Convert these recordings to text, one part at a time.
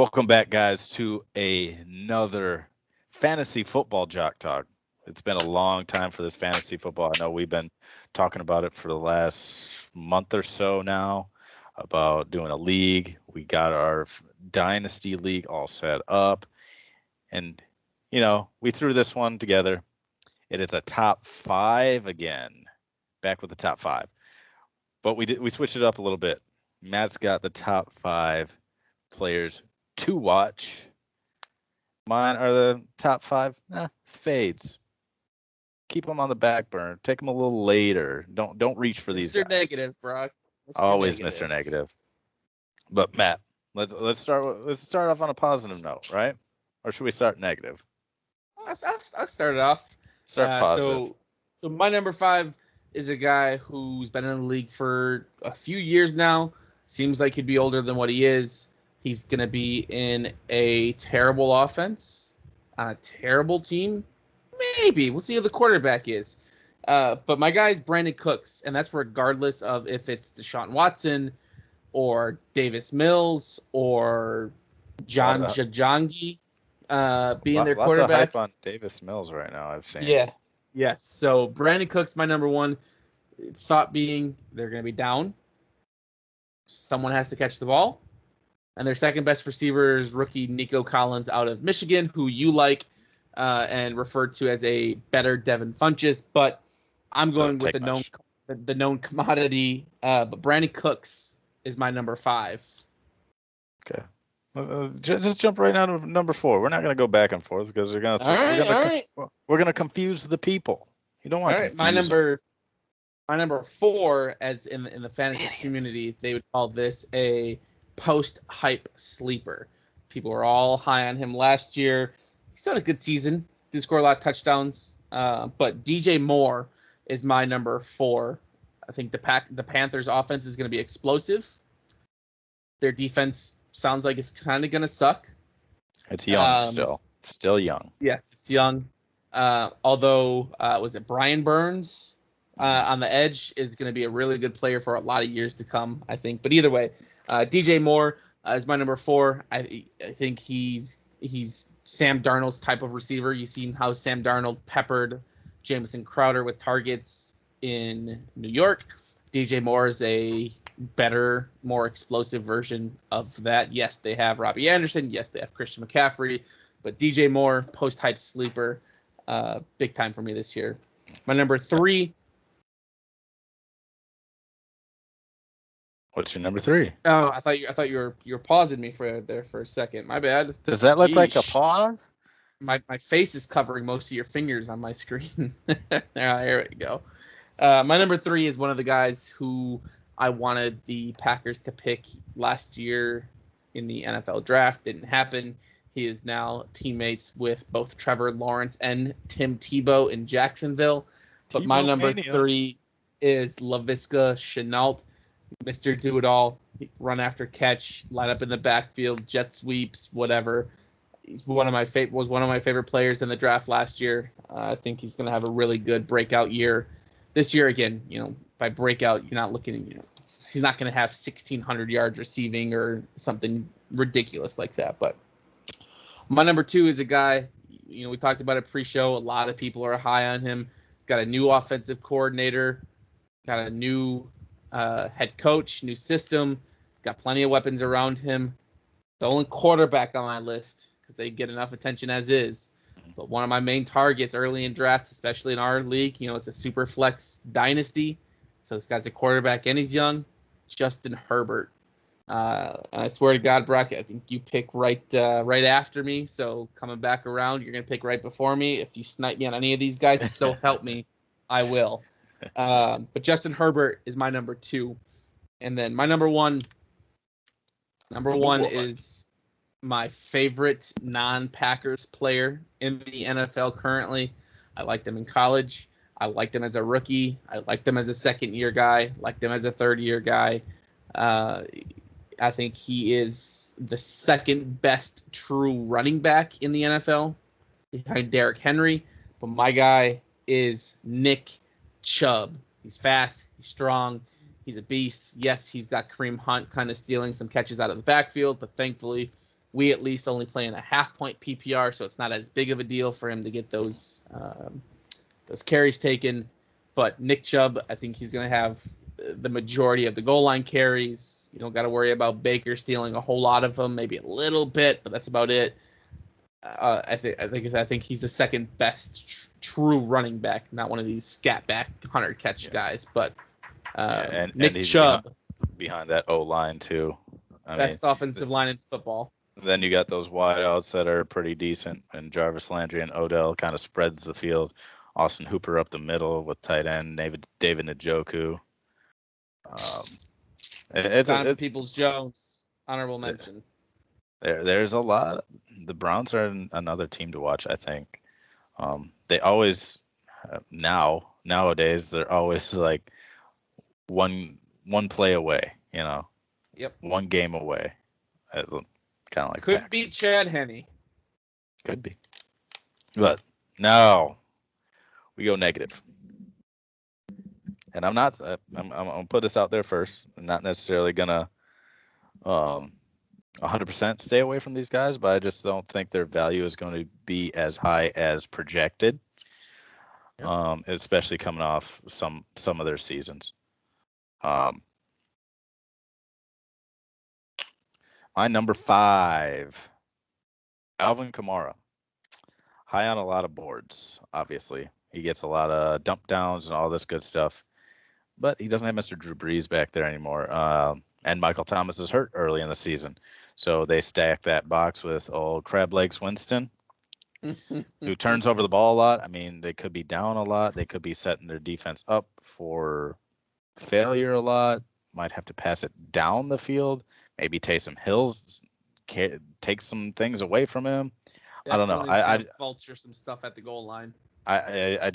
Welcome back, guys, to another fantasy football Jock Talk. It's been a long time for this fantasy football. I know we've been talking about it for the last month or so now about doing a league. We got our dynasty league all set up, and we threw this one together. It is a top five again, back with the top five, but we switched it up a little bit. Matt's got the top five players to watch. Mine are the top five fades. Keep them on the back burner. Take them a little later. Don't reach for these guys. Mr. Negative, Brock. Always Mr. Negative. But Matt, let's start off on a positive note, right? Or should we start negative? I'll start it off. Start positive. So my number five is a guy who's been in the league for a few years now. Seems like he'd be older than what he is. He's going to be in a terrible offense on a terrible team. Maybe. We'll see who the quarterback is. But my guy is Brandon Cooks, and that's regardless of if it's Deshaun Watson or Davis Mills or John Jajangi being their quarterback. Lots of hype on Davis Mills right now, I've seen. Yeah. Yes. So Brandon Cooks, my number one. Thought being they're going to be down. Someone has to catch the ball. And their second best receiver is rookie Nico Collins out of Michigan, who you like and referred to as a better Devin Funchess. But I'm going with the known commodity. But Brandon Cooks is my number five. Okay. Just jump right down to number four. We're not going to go back and forth because we're going to confuse the people. You don't want to confuse them. My number four, as in the fantasy community, they would call this a post-hype sleeper. People were all high on him last year. He's had a good season. Did score a lot of touchdowns. But DJ Moore is my number four. I think the Panthers' offense is going to be explosive. Their defense sounds like it's kind of going to suck. It's young still young. Yes, it's young. Although, was it Brian Burns on the edge is going to be a really good player for a lot of years to come, I think. But either way, DJ Moore is my number four. I think he's Sam Darnold's type of receiver. You've seen how Sam Darnold peppered Jamison Crowder with targets in New York. DJ Moore is a better, more explosive version of that. Yes, they have Robbie Anderson. Yes, they have Christian McCaffrey. But DJ Moore, post-hype sleeper, big time for me this year. My number three. What's your number three? Oh, I thought you were pausing me for a second. My bad. Does that look like a pause? My face is covering most of your fingers on my screen. There we go. My number three is one of the guys who I wanted the Packers to pick last year in the NFL draft. Didn't happen. He is now teammates with both Trevor Lawrence and Tim Tebow in Jacksonville. But my number three is Laviska Shenault. Mr. Do-It-All, run after catch, line up in the backfield, jet sweeps, whatever. He's was one of my favorite players in the draft last year. I think he's going to have a really good breakout year this year. Again, by breakout, you're not looking, he's not going to have 1,600 yards receiving or something ridiculous like that. But my number two is a guy, we talked about it pre-show. A lot of people are high on him. Got a new offensive coordinator, got a new head coach, new system, got plenty of weapons around him. The only quarterback on my list, because they get enough attention as is, but one of my main targets early in drafts, especially in our league, it's a super flex dynasty, so this guy's a quarterback and he's young, Justin Herbert. I swear to God, Brock, I think you pick right after me, so coming back around, you're going to pick right before me. If you snipe me on any of these guys, so help me, I will. But Justin Herbert is my number two. And then my number one is my favorite non-Packers player in the NFL currently. I liked him in college. I liked him as a rookie. I liked him as a second-year guy. Liked him as a third-year guy. I think he is the second best true running back in the NFL behind Derrick Henry. But my guy is Nick Chubb. He's fast. He's strong. He's a beast. Yes, he's got Kareem Hunt kind of stealing some catches out of the backfield, but thankfully We at least only play in a half-point PPR, so it's not as big of a deal for him to get those carries taken. But Nick Chubb, I think he's going to have the majority of the goal line carries. You don't got to worry about Baker stealing a whole lot of them, maybe a little bit, but that's about it. I think he's the second best true running back, not one of these scat back 100 catch guys. But Nick he's Chubb, behind that O line too. Best offensive line in football. Then you got those wideouts that are pretty decent, and Jarvis Landry and Odell kind of spreads the field. Austin Hooper up the middle with tight end David Njoku. Donovan Peoples-Jones, honorable mention. There's a lot. The Browns are another team to watch, I think. They always nowadays they're always like one play away, Yep. One game away. Kind of like could be Chad Henne. Could be. But no, we go negative. And I'm gonna put this out there first. I'm not necessarily gonna 100% stay away from these guys, but I just don't think their value is going to be as high as projected. Yep. Especially coming off some of their seasons. My number 5, Alvin Kamara. High on a lot of boards, obviously. He gets a lot of dump downs and all this good stuff. But he doesn't have Mr. Drew Brees back there anymore. And Michael Thomas is hurt early in the season. So they stack that box with old Crab Legs Winston, who turns over the ball a lot. I mean, they could be down a lot. They could be setting their defense up for failure a lot. Might have to pass it down the field. Maybe Taysom Hill's take some things away from him. Definitely I don't know. I vulture some stuff at the goal line. I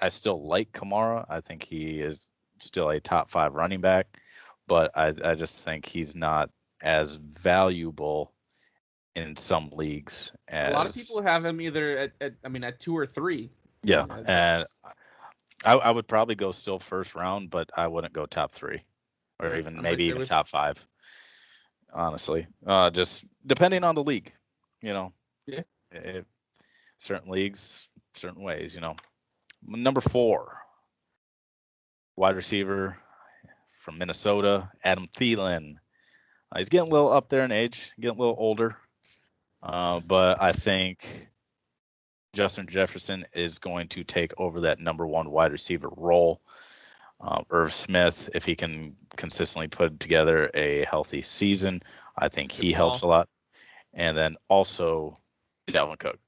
still like Kamara. I think he is still a top 5 running back, but I just think he's not as valuable in some leagues as a lot of people have him either at 2 or 3. Yeah, and I would probably go still first round, but I wouldn't go top 3 or even maybe even top 5. Honestly, just depending on the league, Yeah. Certain leagues, certain ways, Number 4, wide receiver from Minnesota, Adam Thielen. He's getting a little up there in age, getting a little older, but I think Justin Jefferson is going to take over that number 1 wide receiver role. Irv Smith, if he can consistently put together a healthy season, I think he helps a lot. And then also Dalvin Cook,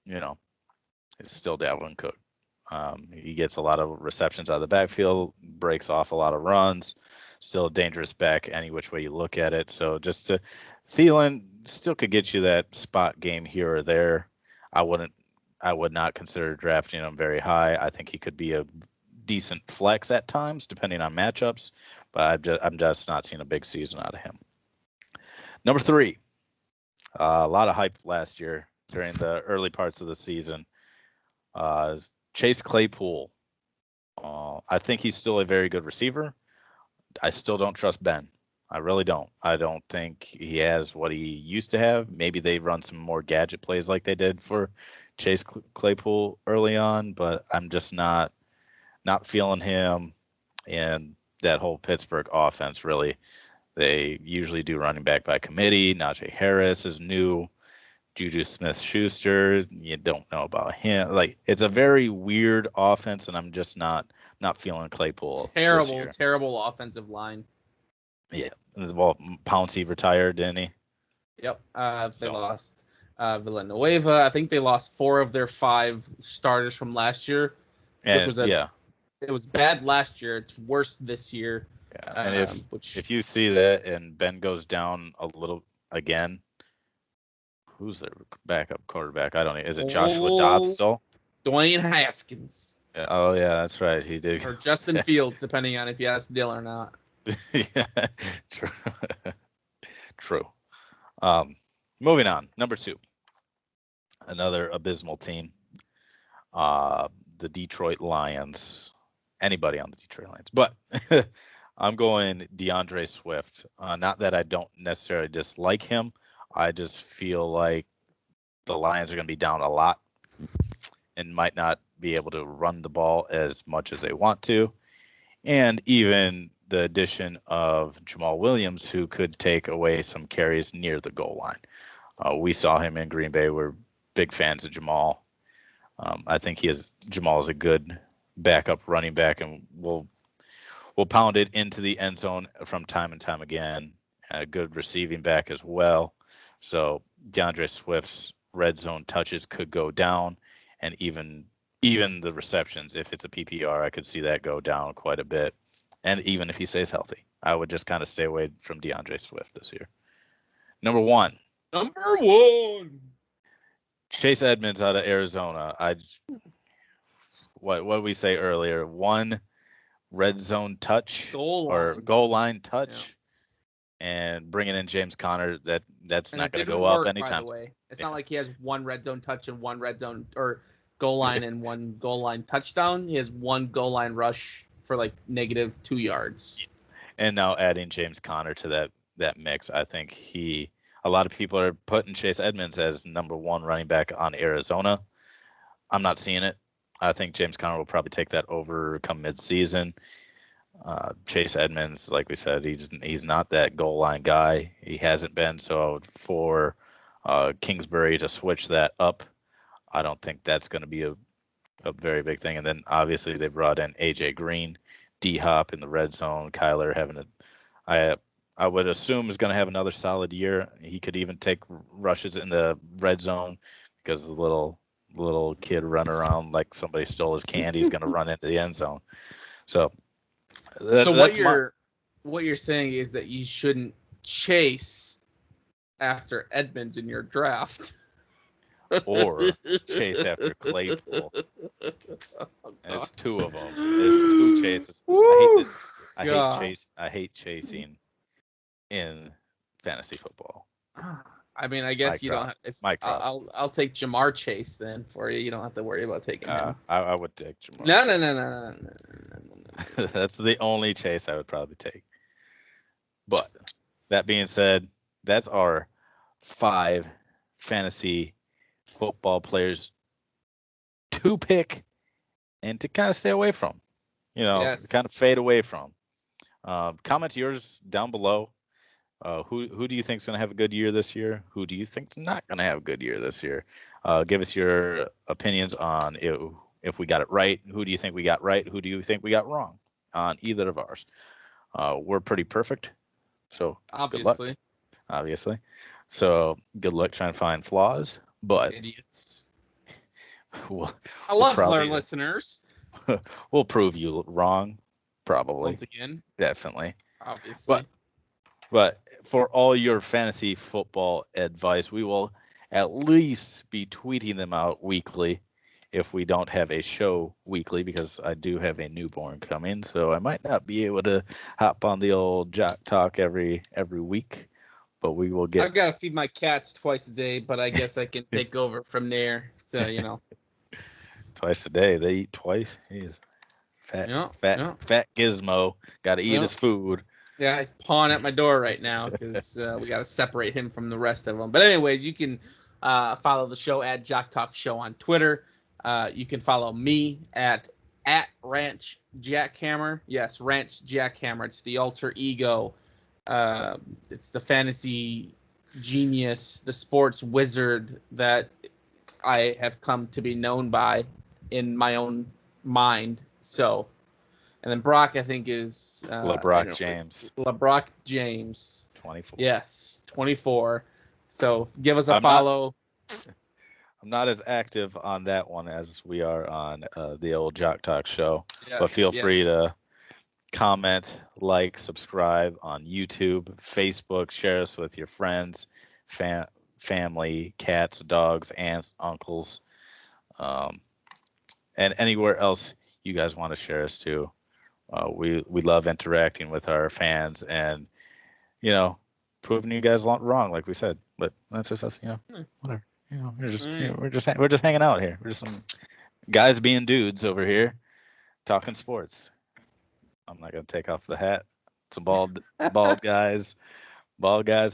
it's still Dalvin Cook. He gets a lot of receptions out of the backfield, breaks off a lot of runs, still a dangerous back any which way you look at it. So Thielen still could get you that spot game here or there. I would not consider drafting him very high. I think he could be a decent flex at times, depending on matchups, but I'm just not seeing a big season out of him. Number 3, a lot of hype last year during the early parts of the season. Chase Claypool. I think he's still a very good receiver. I still don't trust Ben. I really don't. I don't think he has what he used to have. Maybe they run some more gadget plays like they did for Chase Claypool early on, but I'm just not feeling him and that whole Pittsburgh offense, really. They usually do running back by committee. Najee Harris is new. Juju Smith-Schuster, you don't know about him. Like, it's a very weird offense, and I'm just not feeling Claypool. Terrible offensive line. Yeah. Well, Pouncey retired, didn't he? Yep. They lost Villanueva. I think they lost 4 of their 5 starters from last year, which was it was bad last year. It's worse this year. Yeah. And if you see that and Ben goes down a little again, who's their backup quarterback? I don't know. Is it Joshua Dobbs still? Dwayne Haskins. Oh, yeah, that's right. He did. Or Justin Fields, depending on if you ask Dill or not. Yeah, true. Moving on. Number 2. Another abysmal team. The Detroit Lions. Anybody on the Detroit Lions. But I'm going DeAndre Swift. Not that I don't necessarily dislike him. I just feel like the Lions are going to be down a lot and might not be able to run the ball as much as they want to. And even the addition of Jamal Williams, who could take away some carries near the goal line. We saw him in Green Bay. We're big fans of Jamal. I think Jamal is a good backup running back, and will pound it into the end zone from time and time again. A good receiving back as well. So DeAndre Swift's red zone touches could go down, and even the receptions, if it's a PPR, I could see that go down quite a bit. And even if he stays healthy, I would just kind of stay away from DeAndre Swift this year. Number one, Chase Edmonds out of Arizona. What did we say earlier? One red zone touch goal line touch, and bringing in James Conner. That's not going to go up anytime. By the way, it's not like he has one red zone touch and one red zone or goal line and one goal line touchdown. He has one goal line rush for like -2 yards. And now adding James Conner to that mix, I think a lot of people are putting Chase Edmonds as number one running back on Arizona. I'm not seeing it. I think James Conner will probably take that over come midseason. Chase Edmonds, like we said, he's not that goal line guy. He hasn't been. So for Kingsbury to switch that up, I don't think that's going to be a very big thing. And then obviously they brought in AJ Green, D-Hop in the red zone. Kyler I would assume is going to have another solid year. He could even take rushes in the red zone because the little kid running around like somebody stole his candy is going to run into the end zone. So what you're saying is that you shouldn't chase after Edmonds in your draft. Or chase after Claypool. And it's two of them. There's two chases. I hate chasing in fantasy football. I mean, I guess you don't have. If I'll take Jamar Chase then for you. You don't have to worry about taking him. I would take Jamar. No. That's the only chase I would probably take. But that being said, that's our 5 fantasy football players to pick and to kind of stay away from. Kind of fade away from. Comment yours down below. Who do you think is going to have a good year this year? Who do you think is not going to have a good year this year? Give us your opinions on if we got it right. Who do you think we got right? Who do you think we got wrong on either of ours? We're pretty perfect. So obviously. So good luck trying to find flaws. But idiots. I love our listeners. We'll prove you wrong, probably. Once again. Definitely. Obviously. But for all your fantasy football advice, we will at least be tweeting them out weekly if we don't have a show weekly, because I do have a newborn coming, so I might not be able to hop on the old Jock Talk every week. But we will get. I've got to feed my cats twice a day, but I guess I can take over from there. So Twice a day, they eat twice. He's fat gizmo. Got to eat his food. Yeah, he's pawing at my door right now because we got to separate him from the rest of them. But anyways, you can follow the show at Jock Talk Show on Twitter. You can follow me at Ranch Jackhammer. Yes, Ranch Jackhammer. It's the alter ego. It's the fantasy genius, the sports wizard that I have come to be known by in my own mind. So, and then Brock, I think, is LeBrock James. LeBrock James. 24. Yes, 24. So give us a follow. I'm not as active on that one as we are on the old Jock Talk Show. Yes, but feel free to comment, like, subscribe on YouTube, Facebook, share us with your friends, family, cats, dogs, aunts, uncles, and anywhere else you guys want to share us to. We love interacting with our fans and, proving you guys wrong, like we said. But that's just us, whatever. We're just hanging out here. We're just some guys being dudes over here, talking sports. I'm not gonna take off the hat. Some bald guys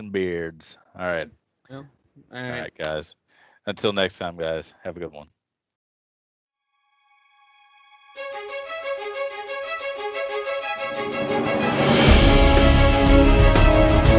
and beards. All right. Well, all All right. right, guys. Until next time, guys. Have a good one.